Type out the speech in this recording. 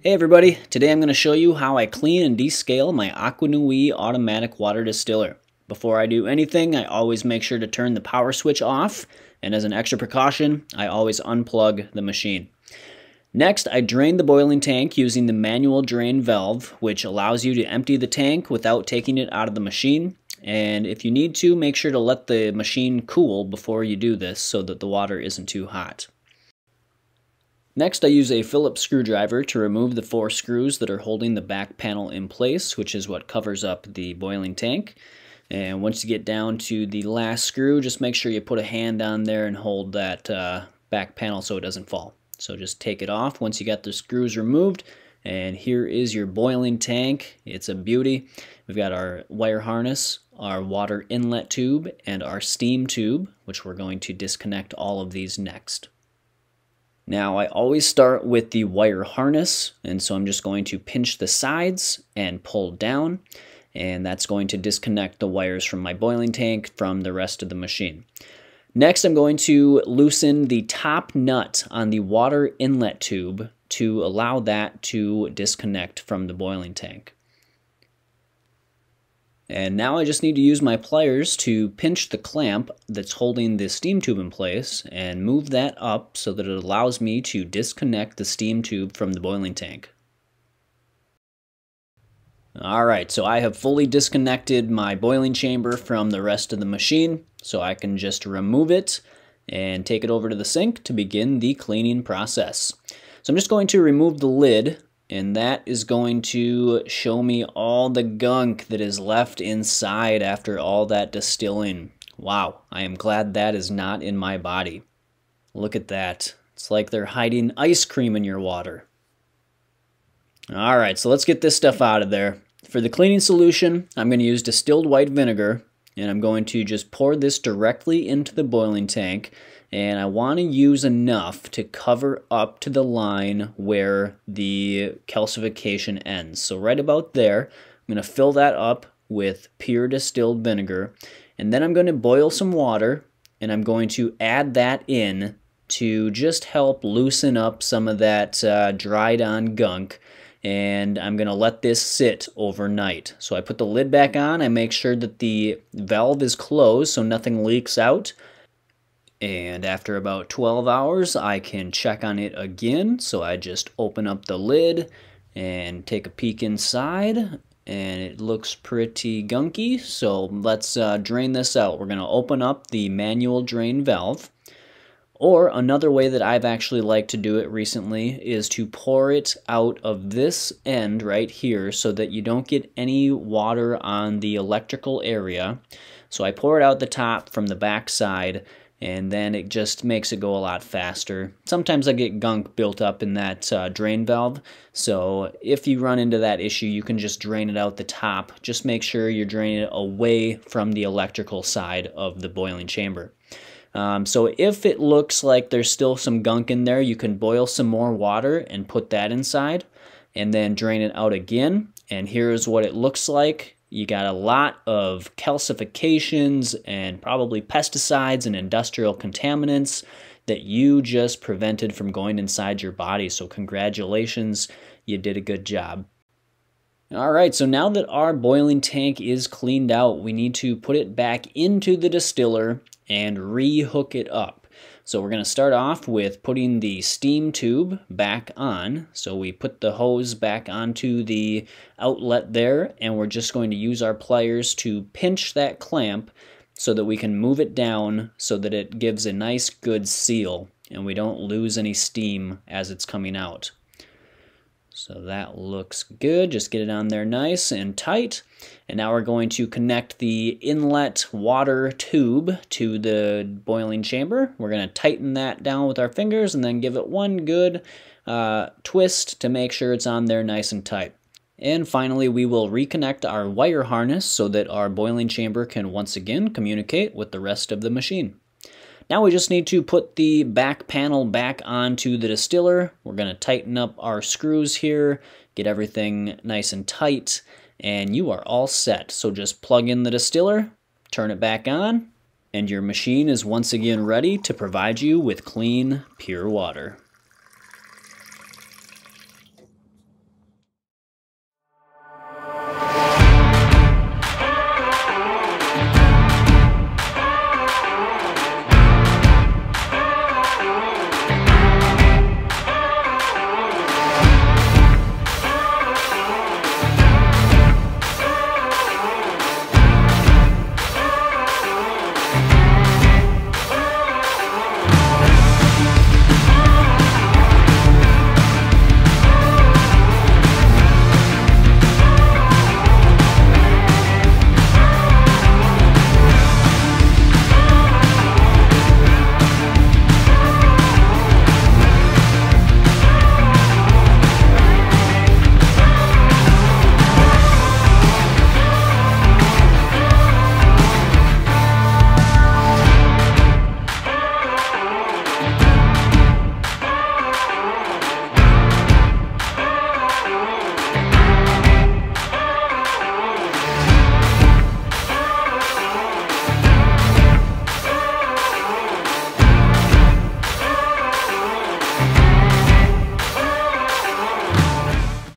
Hey everybody, today I'm going to show you how I clean and descale my AquaNui Automatic Water Distiller. Before I do anything, I always make sure to turn the power switch off, and as an extra precaution, I always unplug the machine. Next, I drain the boiling tank using the manual drain valve, which allows you to empty the tank without taking it out of the machine. And if you need to, make sure to let the machine cool before you do this so that the water isn't too hot. Next, I use a Phillips screwdriver to remove the 4 screws that are holding the back panel in place, which is what covers up the boiling tank. And once you get down to the last screw, just make sure you put a hand on there and hold that back panel so it doesn't fall. So just take it off once you got the screws removed, and here is your boiling tank. It's a beauty. We've got our wire harness, our water inlet tube, and our steam tube, which we're going to disconnect all of these next. Now I always start with the wire harness, and so I'm just going to pinch the sides and pull down, and that's going to disconnect the wires from my boiling tank from the rest of the machine. Next, I'm going to loosen the top nut on the water inlet tube to allow that to disconnect from the boiling tank. And now I just need to use my pliers to pinch the clamp that's holding the steam tube in place and move that up so that it allows me to disconnect the steam tube from the boiling tank. Alright, so I have fully disconnected my boiling chamber from the rest of the machine, so I can just remove it and take it over to the sink to begin the cleaning process. So I'm just going to remove the lid, and that is going to show me all the gunk that is left inside after all that distilling. Wow, I am glad that is not in my body. Look at that. It's like they're hiding ice cream in your water. Alright, so let's get this stuff out of there. For the cleaning solution, I'm going to use distilled white vinegar, and I'm going to just pour this directly into the boiling tank. And I want to use enough to cover up to the line where the calcification ends. So right about there, I'm going to fill that up with pure distilled vinegar. And then I'm going to boil some water, and I'm going to add that in to just help loosen up some of that dried on gunk. And I'm going to let this sit overnight. So I put the lid back on. I make sure that the valve is closed so nothing leaks out. And after about 12 hours, I can check on it again. So I just open up the lid and take a peek inside, and it looks pretty gunky. So let's drain this out. We're going to open up the manual drain valve. Or another way that I've actually liked to do it recently is to pour it out of this end right here so that you don't get any water on the electrical area. So I pour it out the top from the back side, and then it just makes it go a lot faster. Sometimes I get gunk built up in that drain valve, so if you run into that issue, you can just drain it out the top. Just make sure you're draining it away from the electrical side of the boiling chamber. So if it looks like there's still some gunk in there, you can boil some more water and put that inside, and then drain it out again. And here's what it looks like. You got a lot of calcifications and probably pesticides and industrial contaminants that you just prevented from going inside your body. So congratulations, you did a good job. Alright, so now that our boiling tank is cleaned out, we need to put it back into the distiller and re-hook it up. So we're going to start off with putting the steam tube back on. So we put the hose back onto the outlet there, and we're just going to use our pliers to pinch that clamp so that we can move it down so that it gives a nice good seal and we don't lose any steam as it's coming out. So that looks good. Just get it on there nice and tight. And now we're going to connect the inlet water tube to the boiling chamber. We're going to tighten that down with our fingers and then give it one good twist to make sure it's on there nice and tight. And finally, we will reconnect our wire harness so that our boiling chamber can once again communicate with the rest of the machine. Now we just need to put the back panel back onto the distiller. We're going to tighten up our screws here, get everything nice and tight, and you are all set. So just plug in the distiller, turn it back on, and your machine is once again ready to provide you with clean, pure water.